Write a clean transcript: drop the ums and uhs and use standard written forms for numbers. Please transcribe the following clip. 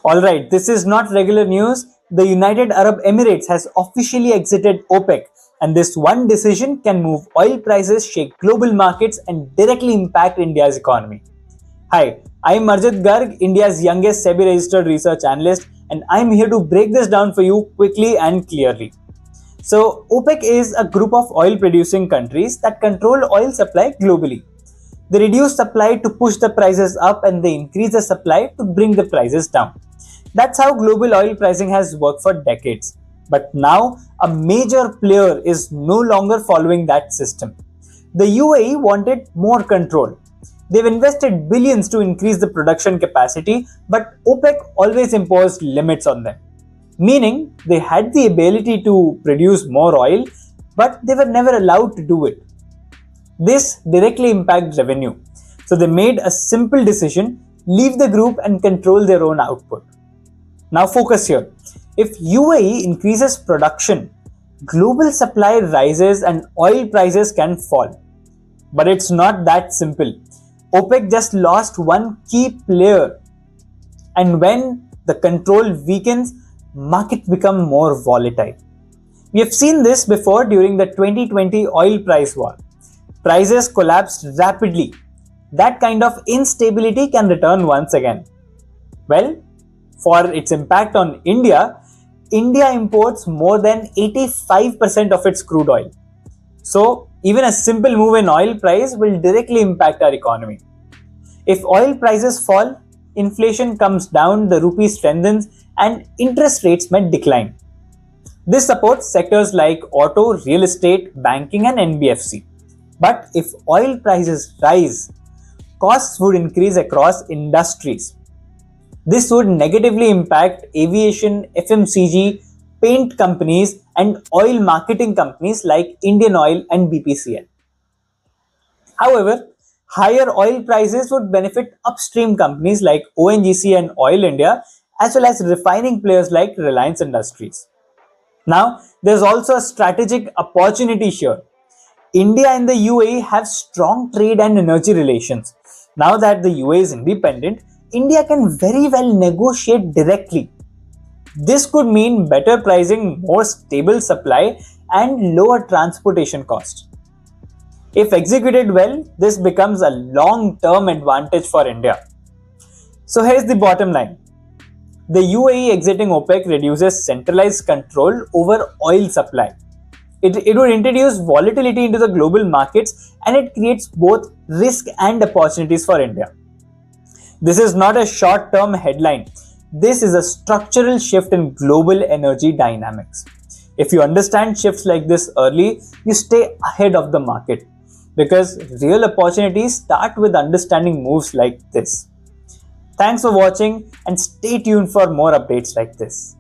Alright, this is not regular news. The United Arab Emirates has officially exited OPEC, and this one decision can move oil prices, shake global markets, and directly impact India's economy. Hi, I'm Arjit Garg, India's youngest SEBI registered research analyst, and I'm here to break this down for you quickly and clearly. So, OPEC is a group of oil producing countries that control oil supply globally. They reduce supply to push the prices up and they increase the supply to bring the prices down. That's how global oil pricing has worked for decades. But now, a major player is no longer following that system. The UAE wanted more control. They've invested billions to increase the production capacity, but OPEC always imposed limits on them. Meaning, they had the ability to produce more oil, but they were never allowed to do it. This directly impacts revenue. So they made a simple decision: leave the group and control their own output. Now focus here. If UAE increases production, global supply rises and oil prices can fall. But it's not that simple. OPEC just lost one key player. And when the control weakens, markets become more volatile. We have seen this before during the 2020 oil price war. Prices collapsed rapidly. That kind of instability can return once again. Well, for its impact on India, India imports more than 85% of its crude oil. So, even a simple move in oil price will directly impact our economy. If oil prices fall, inflation comes down, the rupee strengthens, and interest rates may decline. This supports sectors like auto, real estate, banking, and NBFC. But if oil prices rise, costs would increase across industries. This would negatively impact aviation, FMCG, paint companies, and oil marketing companies like Indian Oil and BPCL. However, higher oil prices would benefit upstream companies like ONGC and Oil India, as well as refining players like Reliance Industries. Now, there's also a strategic opportunity here. India and the UAE have strong trade and energy relations. Now that the UAE is independent, India can very well negotiate directly. This could mean better pricing, more stable supply, and lower transportation costs. If executed well, this becomes a long-term advantage for India. So here's the bottom line. The UAE exiting OPEC reduces centralized control over oil supply. It would introduce volatility into the global markets, and it creates both risk and opportunities for India. This is not a short-term headline. This is a structural shift in global energy dynamics. If you understand shifts like this early, you stay ahead of the market, because real opportunities start with understanding moves like this. Thanks for watching and stay tuned for more updates like this.